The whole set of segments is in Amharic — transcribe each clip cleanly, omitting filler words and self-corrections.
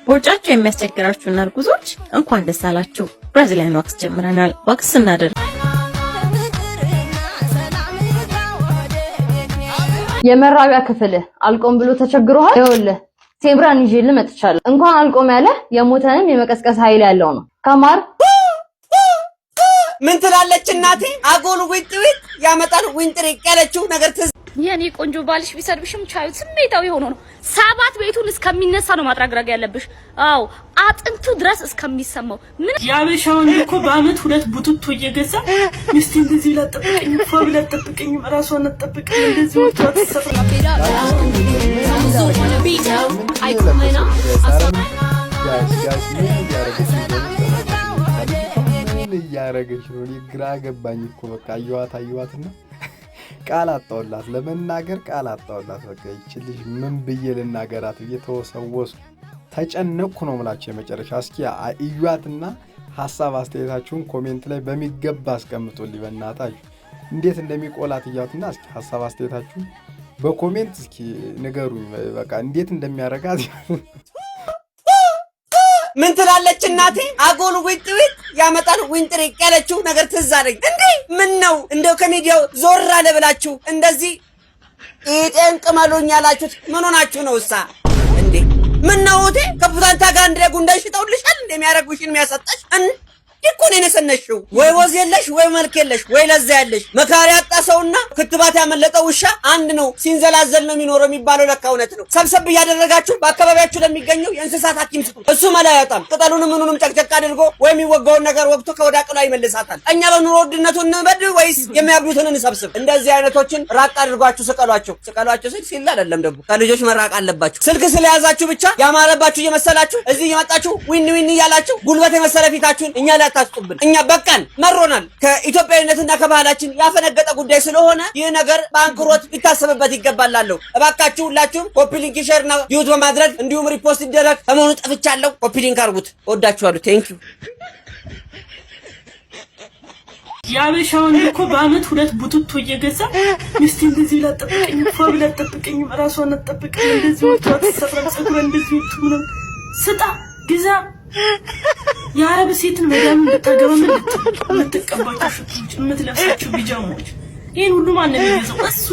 ቦርጫችሁ የሚያስቸግራችሁና እርጉዞች እንኳን ደስ አላችሁ። ብራዚሊያን ዋክስ ጀምረናል። ዋክስ እናደርግ የመራቢያ ክፍል አልቆም ብሎ ተቸግሮሃል። ይኸውልህ ቴምብራን ይዤልህ መጥቻለሁ። እንኳን አልቆም ያለ የሞተንም የመቀስቀስ ኃይል ያለው ነው። ከማር ምን ትላለች እናቴ? አጎል ዊጥዊጥ ያመጣል ዊንጥር ያለችው ነገር የኔ ቆንጆ ባልሽ ቢሰርብሽም ቻዩ ስሜታዊ ሆኖ ነው። ሰባት ቤቱን እስከሚነሳ ነው ማጥራግራግ ያለብሽ። አዎ አጥንቱ ድረስ እስከሚሰማው ምን ያበሻውን እኮ በአመት 2 ቡትቶ እየገዛ ሚስት እንደዚህ ለጠብቀኝ ፎብ ለጠብቀኝ ራስዋን ተጠብቀኝ እንደዚህ ወጥቷት ተሰራ ያረገሽ ነው ግራ ገባኝ እኮ በቃ አየዋትና ቃል አጣውላት ለመናገር ቃል አጣውላት። በቃ ይችልሽ ምን ብዬ ልናገራት እየተወሰወሱ ተጨነቅኩ ነው ማለት የመጨረሻ። እስኪ አዩዋትና ሐሳብ አስተያየታችሁን ኮሜንት ላይ በሚገባ አስቀምጡልኝ በእናታችሁ። እንዴት እንደሚቆላት እያቱና እስኪ ሐሳብ አስተያየታችሁን በኮሜንት እስኪ ንገሩኝ። በቃ እንዴት እንደሚያረጋት ምን ትላለች እናቴ? አጎል ዊጥዊጥ ያመጣል ዊንጥር ያለችው ነገር ትዝ አለኝ። እንዴ ምን ነው እንደው ከሚዲያው ዞር አለ ብላችሁ እንደዚህ ይጠንቅመሉኝ ያላችሁት ምን ሆናችሁ ነው? እሳ እንዴ ምን ነው እቴ ከቡታንታ ጋር እንደ ጉንዳን ሽጠውልሻል እንደሚያረጉሽን የሚያሰጣሽ እኮ ነው የነሰነሽው። ወይ ወዝ የለሽ ወይ መልክ የለሽ ወይ ለዛ ያለሽ መካሪ ያጣሰውና ክትባት ያመለጠው ውሻ አንድ ነው ሲንዘላዘል ነው የሚኖረው የሚባለው ለካ እውነት ነው። ሰብሰብ እያደረጋችሁ በአካባቢያችሁ ለሚገኘው የእንስሳት ሐኪም ስጡ። እሱ መላ ያጣም ቅጠሉንም ምኑንም ጨቅጨቅ አድርጎ ወይ የሚወጋውን ነገር ወቅቶ ከወዳቅላ ይመልሳታል። እኛ በኑሮ ውድነቱ እንበድ ወይስ የሚያብሉትን እንሰብስብ? እንደዚህ አይነቶችን ራቅ አድርጓችሁ ስቀሏቸው። ስቀሏቸው ሲል አይደለም ደግሞ ከልጆች መራቅ አለባችሁ። ስልክ ስለያዛችሁ ብቻ ያማረባችሁ እየመሰላችሁ እዚህ እየመጣችሁ ዊን እያላችሁ ጉልበት የመሰለ ፊታችሁን እኛ ላይ አታስጡብን። እኛ በቃን መሮናል። ከኢትዮጵያዊነትና ከባህላችን ያፈነገጠ ጉዳይ ስለሆነ ይህ ነገር ባንክሮት ሊታሰብበት ይገባላለሁ። እባካችሁ ሁላችሁም ኮፒ ሊንክ ሼር እና ዲዩት በማድረግ እንዲሁም ሪፖስት ይደረግ። ከመሆኑ ጠፍቻለሁ። ኮፒ ሊንክ አድርጉት። ወዳችኋለሁ። ቴንክ ዩ። ያበሻውን እኮ በአመት 2 ቡትቶ እየገዛ ሚስት እንደዚህ ለጠብቀኝ ፎብ ለጠብቀኝ ራስዋን ተጠብቀኝ እንደዚህ ወጥቷት ተሰራ ፀጉር እንደዚህ ወጥቶ ስጣ ግዛ የአረብ ሴትን መዳም ብታገባ ምን ተቀባችሁ ሽቶች የምትለብሳችሁ ቢጃሞች ይሄን ሁሉ ማን ነው የሚገዛው? እሱ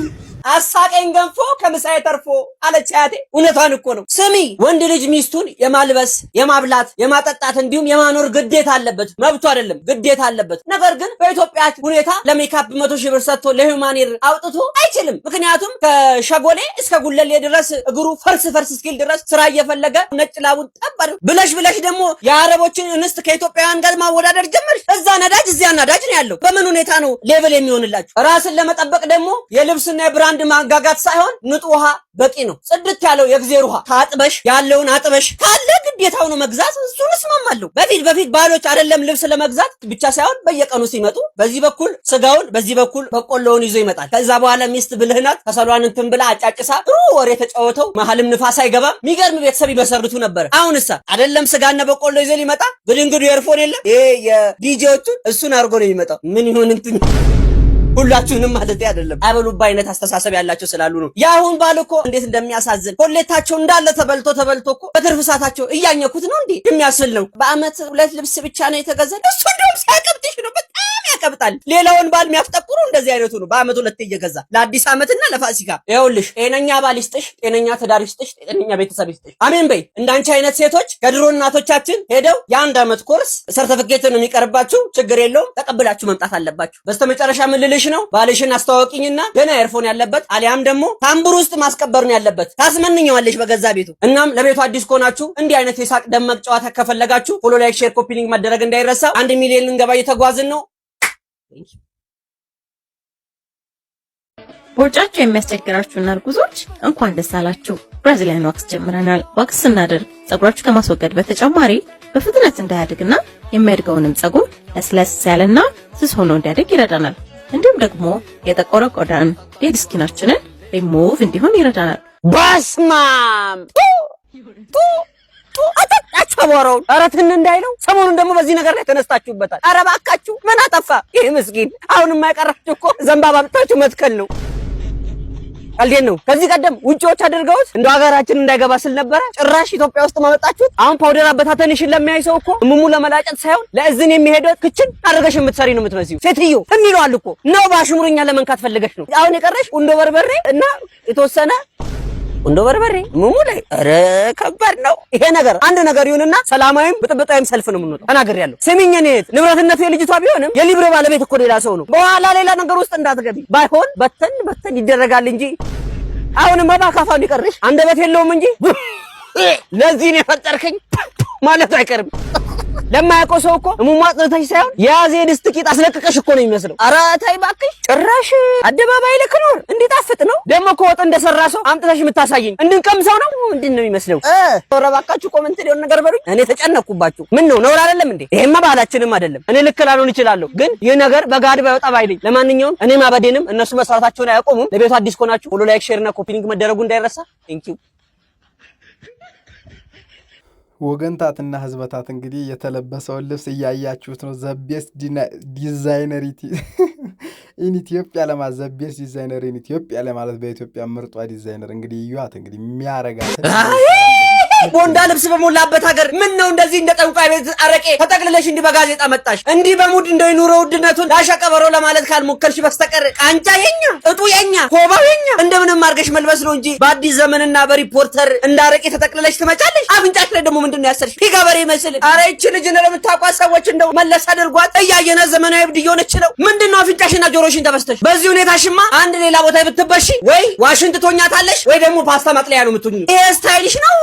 አሳቀኝ ገንፎ ከምሳዬ ተርፎ አለች አያቴ። እውነቷን እኮ ነው። ስሚ ወንድ ልጅ ሚስቱን የማልበስ የማብላት የማጠጣት እንዲሁም የማኖር ግዴታ አለበት። መብቱ አይደለም ግዴታ አለበት። ነገር ግን በኢትዮጵያ ሁኔታ ለሜካፕ 100,000 ብር ሰጥቶ ለሂውማኒር አውጥቶ አይችልም። ምክንያቱም ከሸጎሌ እስከ ጉለሌ ድረስ እግሩ ፈርስ እስኪል ድረስ ስራ እየፈለገ ነጭ ላቡን ጠባር ብለሽ ደግሞ የአረቦችን እንስት ከኢትዮጵያውያን ጋር ማወዳደር ጀመርሽ። እዛ ነዳጅ እዚያ ነዳጅ ነው ያለው። በምን ሁኔታ ነው ሌቭል የሚሆንላችሁ? ራስን ለመጠበቅ ደግሞ የልብስና የብራንድ ማጋጋት ሳይሆን ንጹህ ውሃ በቂ ነው። ጽድት ያለው የግዜር ውሃ ታጥበሽ ያለውን አጥበሽ ካለ ግዴታው ነው መግዛት። እሱን እስማማለሁ። በፊት ባሎች አይደለም ልብስ ለመግዛት ብቻ ሳይሆን በየቀኑ ሲመጡ በዚህ በኩል ስጋውን በዚህ በኩል በቆሎውን ይዞ ይመጣል። ከዛ በኋላ ሚስት ብልህናት ከሰሏን እንትን ብላ አጫጭሳ ጥሩ ወሬ ተጫወተው መሐልም ንፋስ አይገባም። የሚገርም ቤተሰብ ይመሰርቱ ነበር። አሁንሳ አይደለም ስጋና በቆሎ ይዞ ሊመጣ ግድንግዱ ኤርፎን የለም ይሄ የዲጄዎቹን እሱን አድርጎ ነው የሚመጣው። ምን ይሁን እንትን ሁላችሁንም ማለት አይደለም አበሉባ አይነት አስተሳሰብ ያላችሁ ስላሉ ነው። ያሁን ባልኮ እንዴት እንደሚያሳዝን ኮሌታቸው እንዳለ ተበልቶ እኮ በትርፍ ሰዓታቸው እያኘኩት ነው እንዴ የሚያስብል ነው። በአመት 2 ልብስ ብቻ ነው የተገዛው። እሱ እንደውም ሲያቀብጥሽ ነው በጣም ያቀብጣል። ሌላውን ባል የሚያፍጠቁሩ እንደዚህ አይነቱ ነው። በአመት 2 እየገዛ ለአዲስ አመትና ለፋሲካ። ይኸውልሽ ጤነኛ ባል ይስጥሽ፣ ጤነኛ ትዳር ይስጥሽ፣ ጤነኛ ቤተሰብ ይስጥሽ። አሜን በይ። እንዳንቺ አይነት ሴቶች ከድሮ እናቶቻችን ሄደው የ1 አመት ኮርስ ሰርቲፊኬት ነው የሚቀርባችሁ። ችግር የለውም ተቀብላችሁ መምጣት አለባችሁ። በስተመጨረሻ ምን ልልሽ ነው? ባልሽን አስተዋወቂኝና ገና ኤርፎን ያለበት አሊያም ደግሞ ታምቡር ውስጥ ማስቀበር ነው ያለበት። ታስመንኛለሽ በገዛ ቤቱ። እናም ለቤቱ አዲስ ከሆናችሁ እንዲህ አይነት የሳቅ ደመቅ ጨዋታ ከፈለጋችሁ ፎሎ፣ ላይክ፣ ሼር፣ ኮፒ ሊንክ ማድረግ እንዳይረሳ። 1 ሚሊዮን ልንገባ እየተጓዝን ነው። ቦርጫችሁ የሚያስቸግራችሁና እርጉዞች እንኳን ደስ አላችሁ። ብራዚሊያን ዋክስ ጀምረናል። ዋክስ እናደርግ ፀጉራችሁ ከማስወገድ በተጨማሪ በፍጥነት እንዳያድግና የሚያድገውንም ፀጉር ለስለስ ያለና ስስ ሆኖ እንዲያድግ ይረዳናል። እንዲሁም ደግሞ የጠቆረ ቆዳን ዴድ ስኪናችንን ሪሙቭ እንዲሆን ይረዳናል። በስማም አጣጣችሁ አወራው አራትን እንዳይለው ሰሞኑን ደግሞ በዚህ ነገር ላይ ተነስታችሁበታል። ኧረ እባካችሁ ምን አጠፋ ይሄ ምስኪን? አሁን የማይቀራችሁ እኮ ዘንባባ አምጥታችሁ መትከል ነው። ቀልዴን ነው። ከዚህ ቀደም ውጪዎች አድርገውት እንደ ሀገራችን እንዳይገባ ስል ነበረ። ጭራሽ ኢትዮጵያ ውስጥ ማመጣችሁት። አሁን ፓውደር አበታተንሽን ለሚያይ ሰው እኮ እሙሙ ለመላጨት ሳይሆን ለእዝን የሚሄደው ክችን አድርገሽ የምትሰሪ ነው የምትመስዪው። ሴትዮ የሚለዋል እኮ ነው ባሽሙርኛ ለመንካት ፈልገሽ ነው። አሁን የቀረሽ ቁንዶ በርበሬ እና የተወሰነ ቁንዶ በርበሬ እሙሙ ላይ። ኧረ ከባድ ነው ይሄ ነገር። አንድ ነገር ይሁንና ሰላማዊም ብጥብጣዊም ሰልፍ ነው የምንወጣው። ተናግሬያለሁ። ስሚኝ፣ እኔ ንብረትነቱ የልጅቷ ቢሆንም የሊብሬ ባለቤት እኮ ሌላ ሰው ነው። በኋላ ሌላ ነገር ውስጥ እንዳትገቢ። ባይሆን በተን ይደረጋል እንጂ አሁንማ ባካፋው እንዲቀርሽ አንደበት የለውም እንጂ ለዚህ ነው የፈጠርከኝ ማለት አይቀርም። ለማያውቀው ሰው እኮ እሙሙ አጥንተሽ ሳይሆን የያዘ ድስት ቂጥ አስለቅቀሽ እኮ ነው የሚመስለው። ኧረ ተይ እባክሽ። ጭራሽ አደባባይ ለክኖር እንዴት አፍጥ ነው ደግሞ ከወጥ እንደሰራ ሰው አምጥተሽ የምታሳየኝ? እንድንቀምሰው ነው ምንድን ነው የሚመስለው? ኧረ እባካችሁ ኮሜንት ሊሆን ነገር በሉኝ። እኔ ተጨነቅኩባችሁ። ምን ነው ነውር አይደለም እንዴ? ይሄማ ባህላችንም አይደለም። እኔ ልክ ላልሆን እችላለሁ፣ ግን ይህ ነገር በጋድ ባይወጣ ባይልኝ። ለማንኛውም እኔ ማበዴንም እነሱ መስራታቸውን አያቆሙም። ለቤቱ አዲስ ከሆናችሁ ፎሎ፣ ላይክ፣ ሼር እና ኮፒ ሊንክ መደረጉ እንዳይረሳ። ቴንኪው ወገንታትና ህዝበታት እንግዲህ የተለበሰውን ልብስ እያያችሁት ነው። ዘቤስ ዲዛይነር ኢን ኢትዮጵያ ለማለት ዘቤስ ዲዛይነር ኢን ኢትዮጵያ ለማለት በኢትዮጵያ ምርጧ ዲዛይነር እንግዲህ እዩዋት እንግዲህ የሚያረጋት ቦንዳ ልብስ በሞላበት ሀገር ምን ነው እንደዚህ እንደ ጠንቋይ ቤት አረቄ ተጠቅልለሽ እንዲህ በጋዜጣ መጣሽ? እንዲህ በሙድ እንደ ኑሮ ውድነቱን ላሸቀበሮ ለማለት ካልሞከርሽ በስተቀር ቃንጫ የኛ እጡ የኛ ኮባው የኛ እንደምንም አድርገሽ መልበስ ነው እንጂ በአዲስ ዘመንና በሪፖርተር እንደ አረቄ ተጠቅልለሽ ትመጫለሽ። አፍንጫሽ ላይ ደግሞ ምንድነው ያሰርሽ? ፊጋበሬ ይመስል። አረ እቺ ልጅ ለምታውቋት ሰዎች እንደው መለስ አድርጓት። እያየነ ዘመናዊ ብድ እየሆነች ነው። ምንድነው አፍንጫሽና ጆሮሽን ተበስተሽ? በዚህ ሁኔታሽማ አንድ ሌላ ቦታ ብትበሺ ወይ ዋሽንት ቶኛታለሽ ወይ ደግሞ ፓስታ ማጥለያ ነው የምትሆኚ። ይሄ ስታይልሽ ነው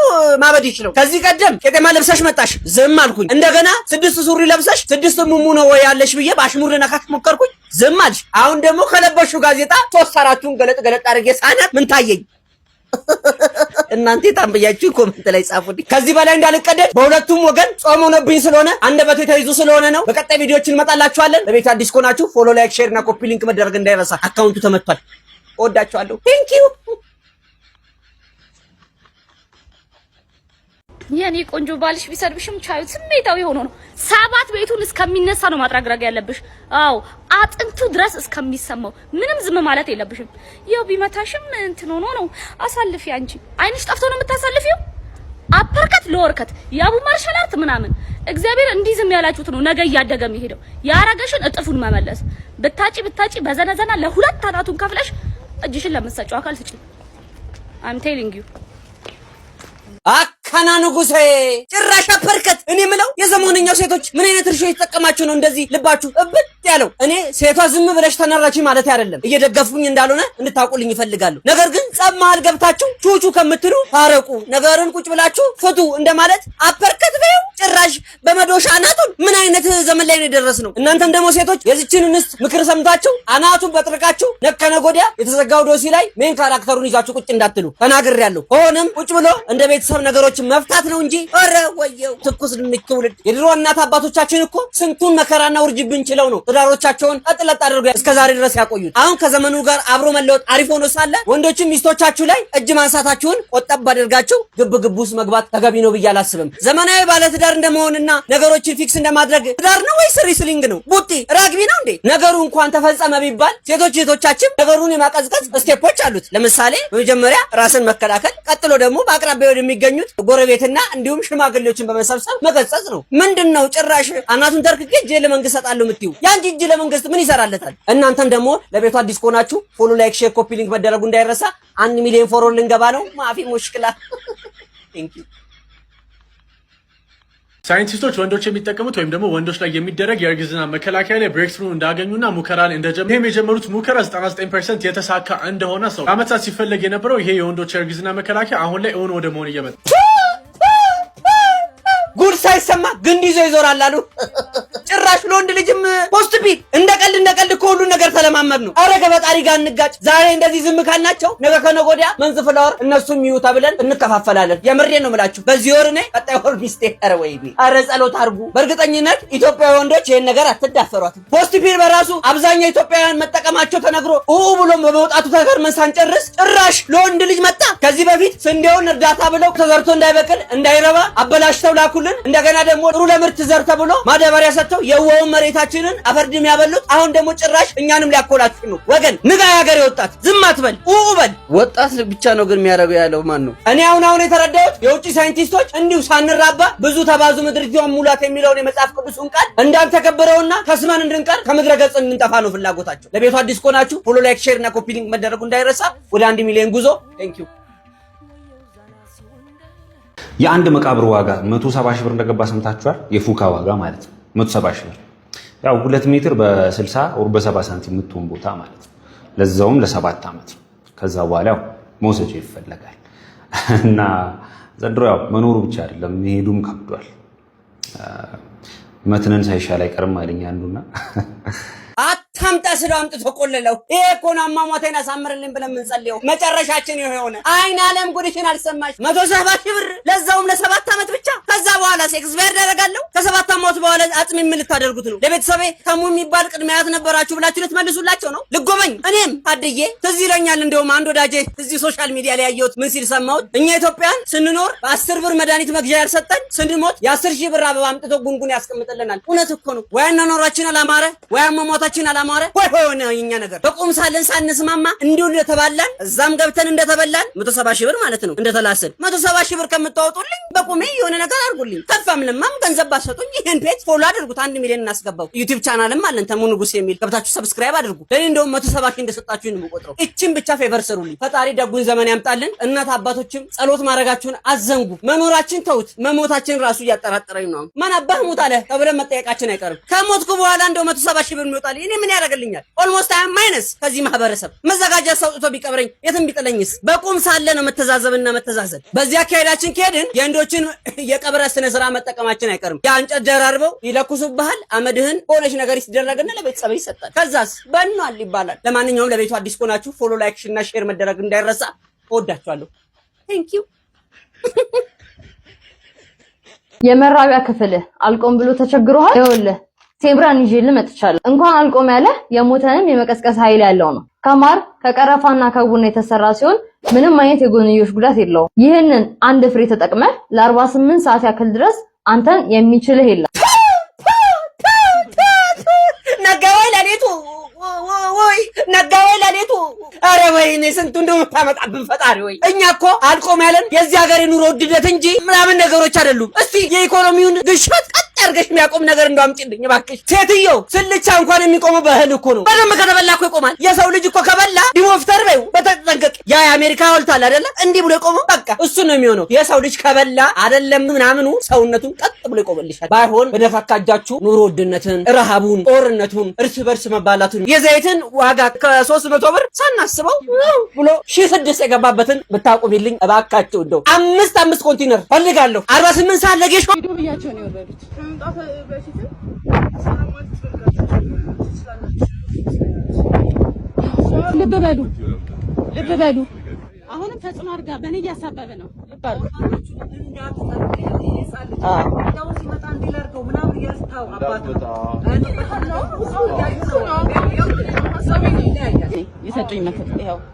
ማበድ ይችላል። ከዚህ ቀደም ቄጤማ ለብሰሽ መጣሽ፣ ዝም አልኩኝ። እንደገና 6 ሱሪ ለብሰሽ 6 ሙሙ ነው ወይ ያለሽ ብዬ ባሽሙር ነካክ ሞከርኩኝ፣ ዝም አልሽ። አሁን ደግሞ ከለበሽው ጋዜጣ 3-4ቱን ገለጥ አድርጌ ሳናት ምን ታየኝ? እናንተ ታምብያችሁ ኮሜንት ላይ ጻፉልኝ። ከዚህ በላይ እንዳልቀደድ በሁለቱም ወገን ጾም ሆነብኝ ስለሆነ አንደበቱ ተይዞ ስለሆነ ነው። በቀጣይ ቪዲዮችን እንመጣላችኋለን። ለቤት አዲስ ከሆናችሁ ፎሎ፣ ላይክ፣ ሼር እና ኮፒ ሊንክ መደረግ እንዳይረሳ። አካውንቱ ተመቷል። እወዳችኋለሁ። ቴንክ ዩ የኔ ቆንጆ ባልሽ ቢሰድብሽም ቻዩ ስሜታዊ ሆኖ ነው። 7 ቤቱን እስከሚነሳ ነው ማጥራግራግ ያለብሽ። አዎ አጥንቱ ድረስ እስከሚሰማው ምንም ዝም ማለት የለብሽም። ያው ቢመታሽም እንትን ሆኖ ነው አሳልፊ። አንቺ አይንሽ ጠፍቶ ነው የምታሳልፊው። አፐርከት ለወርከት ያቡ ማርሻል አርት ምናምን እግዚአብሔር እንዲህ ዝም ያላችሁት ነው ነገ እያደገ የሚሄደው። ያረገሽን እጥፉን መመለስ ብታጪ በዘነዘና ለሁለት አናቱን ከፍለሽ እጅሽን ለምትሰጪው አካል ስጪ። I'm telling you አካና ንጉሴ ጭራሽ አፐርከት። እኔ ምለው የዘመነኛው ሴቶች ምን አይነት እርሾ የተጠቀማችሁ ነው እንደዚህ ልባችሁ እብጥ ያለው? እኔ ሴቷ ዝም ብለሽ ተነራች ማለት አይደለም፣ እየደገፉኝ እንዳልሆነ እንድታውቁልኝ ይፈልጋሉ። ነገር ግን ጸብ መሃል ገብታችሁ ቹቹ ከምትሉ ታረቁ፣ ነገርን ቁጭ ብላችሁ ፍቱ እንደማለት አፐርከት በይው። ጭራሽ በመዶሻ አናቱን። ምን አይነት ዘመን ላይ ነው የደረስነው? እናንተም ደግሞ ሴቶች የዚችን እንስት ምክር ሰምታችሁ አናቱን በጥርቃችሁ ነከነ ጎዲያ የተዘጋው ዶሲ ላይ ሜን ካራክተሩን ይዛችሁ ቁጭ እንዳትሉ ተናግሬያለሁ። ሆነም ቁጭ ብሎ እንደ ቤተሰብ ነገሮችን መፍታት ነው እንጂ ኧረ ወየው ትኩስ ድንች ትውልድ። የድሮ እናት አባቶቻችን እኮ ስንቱን መከራና ውርጅብኝ ችለው ነው ትዳሮቻቸውን ቀጥለጥ አድርገው እስከዛሬ ድረስ ያቆዩት። አሁን ከዘመኑ ጋር አብሮ መለወጥ አሪፍ ሆኖ ሳለ ወንዶችም ሚስቶቻችሁ ላይ እጅ ማንሳታችሁን ቆጠብ አድርጋችሁ ግብ ውስጥ መግባት ተገቢ ነው ብዬ አላስብም። ዘመናዊ ባለትዳር እንደመሆንና ነገሮችን ፊክስ እንደማድረግ ትዳር ነው ወይስ ሪስሊንግ ነው? ቡጢ ራግቢ ነው እንዴ? ነገሩ እንኳን ተፈጸመ ቢባል ሴቶች እህቶቻችን ነገሩን የማቀዝቀዝ ስቴፖች አሉት። ለምሳሌ በመጀመሪያ ራስን መከላከል፣ ቀጥሎ ደግሞ በአቅራቢያው የሚገኙት ጎረቤትና እንዲሁም ሽማግሌዎችን በመሰብሰብ መገጸጽ ነው። ምንድነው ጭራሽ አናቱን ተርክኬ እጄ ለመንግስት ሰጣለሁ የምትይው? ያንቺ እጅ ለመንግስት ምን ይሰራለታል? እናንተም ደግሞ ለቤቱ አዲስ ከሆናችሁ ፎሎ፣ ላይክ፣ ሼር፣ ኮፒ ሊንክ መደረጉ እንዳይረሳ። 1 ሚሊዮን ፎሎወር ልንገባ ነው። ማፊ ሙሽክላ። ቴንክ ዩ። ሳይንቲስቶች ወንዶች የሚጠቀሙት ወይም ደግሞ ወንዶች ላይ የሚደረግ የእርግዝና መከላከያ ላይ ብሬክ ትሩ እንዳገኙና ሙከራን እንደጀመሩ ይህም የጀመሩት ሙከራ 99% የተሳካ እንደሆነ ሰው አመታት ሲፈለግ የነበረው ይሄ የወንዶች የእርግዝና መከላከያ አሁን ላይ እውን ወደ መሆን እየመጣ ጉድ ሳይሰማ ግንድ ይዞ ይዞራል አሉ። ጭራሽ ለወንድ ልጅም ፖስት ፒል እንደ ቀልድ ከሁሉ ነገር ተለማመድ ነው። አረ ከፈጣሪ ጋር እንጋጭ። ዛሬ እንደዚህ ዝም ካልናቸው ነገ ከነገ ወዲያ መንዝ ፍላወር እነሱም ይዩ ተብለን እንከፋፈላለን። የምሬን ነው የምላችሁ። በዚህ ወር እኔ ቀጣይ ወር ሚስቴ አረ ወይቢ አረ ጸሎት አድርጉ። በእርግጠኝነት ኢትዮጵያዊ ወንዶች ይሄን ነገር አትዳፈሯትም። ፖስት ፒል በራሱ አብዛኛው ኢትዮጵያውያን መጠቀማቸው ተነግሮ ብሎ በመውጣቱ ተገርመን ሳንጨርስ ጭራሽ ለወንድ ልጅ መጣ። ከዚህ በፊት ስንዴውን እርዳታ ብለው ተዘርቶ እንዳይበቅል እንዳይረባ አበላሽተው ላኩልን። እንደገና ደግሞ ጥሩ ለምርት ዘር ተብሎ ማዳበሪያ ሰጥተው የለዋውን መሬታችንን አፈርድም ያበሉት አሁን ደግሞ ጭራሽ እኛንም ሊያኮላችሁ ነው። ወገን ንጋ ያገሬ ወጣት ዝም አትበል በል። ወጣት ብቻ ነው ግን የሚያደርገው ያለው ማን ነው? እኔ አሁን የተረዳሁት የውጭ ሳይንቲስቶች እንዲሁ ሳንራባ ብዙ ተባዙ ምድሪቷን ሙላት የሚለውን የመጽሐፍ ቅዱስን ቃል እንዳልተከበረውና ተስማን እንድንቀር ከምድረ ገጽ እንድንጠፋ ነው ፍላጎታቸው። ለቤቱ አዲስ ከሆናችሁ ፎሎ፣ ላይክ፣ ሼር እና ኮፒ ሊንክ መደረጉ እንዳይረሳ። ወደ 1 ሚሊዮን ጉዞ። ቴንክ ዩ። የአንድ መቃብር ዋጋ 170 ሺህ ብር እንደገባ ሰምታችኋል። የፉካ ዋጋ ማለት ነው 170 ሺህ ብር። ያው 2 ሜትር በ60 ወር በ70 ሳንቲም የምትሆን ቦታ ማለት ነው። ለዛውም ለ7 ዓመት ነው። ከዛ በኋላ ያው መውሰጃ ይፈለጋል እና ዘንድሮ ያው መኖሩ ብቻ አይደለም መሄዱም ከብዷል። መትነን ሳይሻል አይቀርም አለኝ አንዱና አታምጣ ስለው አምጥቶ ቆለለው። ይሄ እኮ ነው አሟሟቴን አሳምርልኝ ብለን የምንጸልየው። መጨረሻችን ይሄ ሆነ። አይን ዓለም ጉድሽን አልሰማሽ። 170 ሺህ ብር ለዛውም ለ7 ዓመት ብቻ። ከዛ በኋላ ኤክስፓየር ያደርጋለሁ። ከ7 ዓመት በኋላ አጥሚ ምን ልታደርጉት ነው? ለቤተሰቤ ተሙ የሚባል ቅድሚያት ነበራችሁ ብላችሁ ልትመልሱላቸው ነው? ልጎበኝ እኔም አድዬ ትዝ ይለኛል። እንደውም አንድ ወዳጄ እዚህ ሶሻል ሚዲያ ላይ ያየሁት ምን ሲል ሰማሁት? እኛ ኢትዮጵያን ስንኖር በ10 ብር መድኃኒት መግዣ ያልሰጠን ስንሞት የ10 ሺህ ብር አበባ አምጥቶ ጉንጉን ያስቀምጥልናል። እውነት እኮ ነው። ወይ አኗኗራችን አላማረ ወይ አሟሟታችን አላማረ ወይ ሆነ የኛ ነገር። በቁም ሳለን ሳንስማማ እንዲሁ እንደተባላን እዛም ገብተን እንደተበላን 170 ሺህ ብር ማለት ነው እንደተላሰን 170 ሺህ ብር ከምታወጡልኝ በቁሜ የሆነ ነገር አድርጉልኝ። ከፋም ለማም ገንዘብ ባሰጡኝ ይሄን ፔጅ ፎሎ አድርጉት። 1 ሚሊዮን እናስገባው። ዩቲዩብ ቻናልም አለን ተሙ ንጉስ የሚል ገብታችሁ ሰብስክራይብ አድርጉ። ለኔ እንደውም 170 ሺህ እንደሰጣችሁኝ ነው የምቆጥረው። እቺን ብቻ ፌቨር ስሩልኝ። ፈጣሪ ደጉን ዘመን ያምጣልን። እናት አባቶችም ጸሎት ማድረጋችሁን አዘንጉ። መኖራችን ተውት፣ መሞታችን ራሱ እያጠራጠረኝ ነው። ማን አባህ ሞት አለ ተብለን መጠየቃችን አይቀርም። ከሞትኩ በኋላ እንደው 170 ሺህ ብር የሚወጣልኝ እኔ ምን ያደርግልኛል? ኦልሞስት አይ ማይነስ ከዚህ ማህበረሰብ መዘጋጃ ሰውጥቶ ቢቀብረኝ የትም ቢጥለኝስ? በቁም ሳለ ነው መተዛዘብና መተዛዘን። በዚህ አካሄዳችን ከሄድን የእንዶችን የቀብር ስነ ስርዓት መጠቀማችን አይቀርም። የእንጨት ደራርበው ይለኩሱብሃል። አመድህን ሆነሽ ነገር ይደረግና ለቤተሰብ ይሰጣል። ከዛስ በእናል ይባላል። ለማንኛውም ለቤቱ አዲስ ከሆናችሁ ፎሎ፣ ላይክ እና ሼር መደረግ እንዳይረሳ። እወዳችኋለሁ። ቴንክ ዩ። የመራቢያ ክፍል አልቆም ብሎ ተቸግሮሃል? ይኸውልህ ቴምብራን ይዤልህ መጥቻለሁ። እንኳን አልቆም ያለ የሞተንም የመቀስቀስ ኃይል ያለው ነው። ከማር ከቀረፋና ከቡና የተሰራ ሲሆን ምንም አይነት የጎንዮሽ ጉዳት የለውም። ይህንን አንድ ፍሬ ተጠቅመህ ለ48 ሰዓት ያክል ድረስ አንተን የሚችልህ የለም። ነጋወይ ለሌቱ ወይ ነጋወይ ለሌቱ። አረ ወይኔ ስንቱ እንደው መታመጣብን ፈጣሪ ወይ። እኛ እኮ አልቆም ያለን የዚህ ሀገር የኑሮ ውድነት እንጂ ምናምን ነገሮች አይደሉም። እስቲ የኢኮኖሚውን ግሽበት አርገሽ የሚያቆም ነገር እንደው አምጪልኝ እባክሽ። ሴትዮ ስልቻ እንኳን የሚቆመው በእህል እኮ ነው። በደንብ ከተበላ እኮ ይቆማል። የሰው ልጅ እኮ ከበላ ዲሞፍተር በይው በተጠንቀቅ። ያ የአሜሪካ ሐውልት አለ አይደለ? እንዲህ ብሎ ይቆመው በቃ እሱ ነው የሚሆነው። የሰው ልጅ ከበላ አይደለም ምናምኑ ሰውነቱን ቀጥ ብሎ ይቆምልሻል። ባይሆን በደፋካጃችሁ ኑሮ ውድነትን፣ ረሃቡን፣ ጦርነቱን፣ እርስ በርስ መባላቱን፣ የዘይትን ዋጋ ከ300 ብር ሳናስበው ብሎ 1600 የገባበትን ብታቆሚልኝ እባካችሁ። እንደው 5 ኮንቲነር ፈልጋለሁ። 48 ሰዓት ለጌሾ ቪዲዮ ብያቸው ነው የወረዱት። ልብ በሉ። አሁንም ተጽዕኖ አድርጋ በእኔ እያሳበበ ነው። የሰጡኝ መክት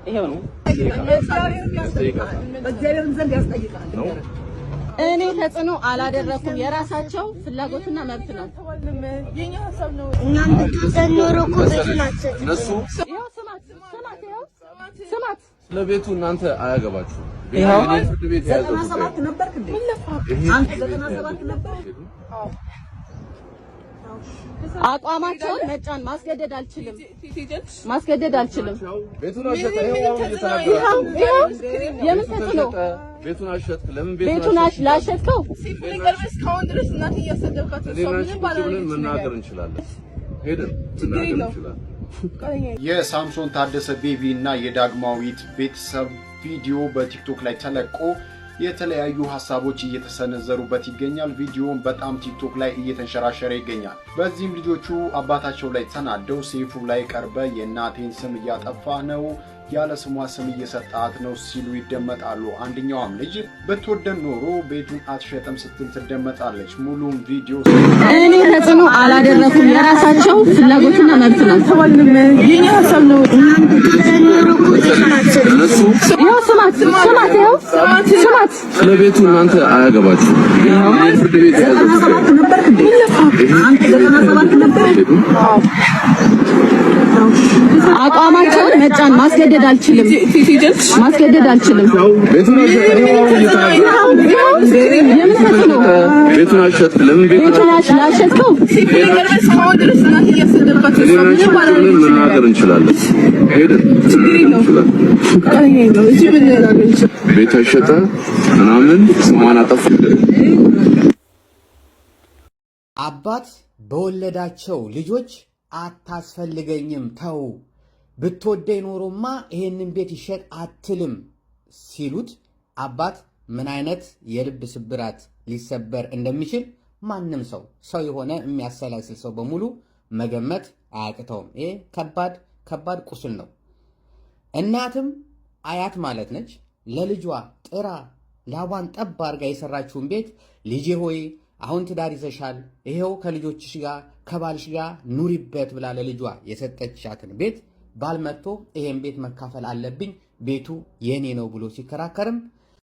ይሄው ነው። እኔ ተጽዕኖ አላደረኩም። የራሳቸው ፍላጎትና መብት ነው። የኛ ሀሳብ ነው። እናንተ ተዘኖሩ ስማት ለቤቱ እናንተ አያገባችሁ። ይሄው 97 ነበርክ እንዴ? አንተ 97 ነበር? አቋማቸውን መጫን ማስገደድ አልችልም። ቤቱን አሸጠ። ይሄው እየተናገረ የምን ተጽዕኖ? ቤቱን አሸጥክ። ለምን ቤቱን ላሸጥከው? እስካሁን ድረስ እናት እያሰደብካት ነው። ምንም መናገር እንችላለን። ሄደን መናገር እንችላለን። የሳምሶን ታደሰ ቤቢ እና የዳግማዊት ቤተሰብ ቪዲዮ በቲክቶክ ላይ ተለቆ የተለያዩ ሐሳቦች እየተሰነዘሩበት ይገኛል። ቪዲዮውን በጣም ቲክቶክ ላይ እየተንሸራሸረ ይገኛል። በዚህም ልጆቹ አባታቸው ላይ ተናደው ሴፉ ላይ ቀርበ የእናቴን ስም እያጠፋ ነው፣ ያለ ስሟ ስም እየሰጣት ነው ሲሉ ይደመጣሉ። አንደኛውም ልጅ ብትወደን ኖሮ ቤቱን አትሸጥም ስትል ትደመጣለች። ሙሉም ቪዲዮ እኔ ተጽዕኖ አላደረኩም። የራሳቸው ፍላጎትና መብት ነው። የኛ ሀሳብ ነው። ስማት ስለቤቱ እናንተ አያገባችሁ። ፍርድ ቤት አቋማቸውን መጫን ማስገደድ አልችልም። ማስገደድ አልችልም። ቤቱን አሸጥ ለምን ቤቱን አሸጥከው? መናገር እንችላለን። ሄደን ቤት አሸጠ ምናምን ስሟን አጠፋ። አባት በወለዳቸው ልጆች አታስፈልገኝም ተው ብትወደኝ ኖሮማ ይሄንን ቤት ይሸጥ አትልም ሲሉት አባት ምን አይነት የልብ ስብራት ሊሰበር እንደሚችል ማንም ሰው የሆነ የሚያሰላስል ሰው በሙሉ መገመት አያቅተውም። ይሄ ከባድ ቁስል ነው። እናትም አያት ማለት ነች። ለልጇ ጥራ ላቧን ጠብ አድርጋ የሰራችውን ቤት ልጄ ሆይ አሁን ትዳር ይዘሻል፣ ይሄው ከልጆችሽ ጋር ከባልሽ ጋር ኑሪበት ብላ ለልጇ የሰጠቻትን ቤት ባል መጥቶ ይሄን ቤት መካፈል አለብኝ ቤቱ የኔ ነው ብሎ ሲከራከርም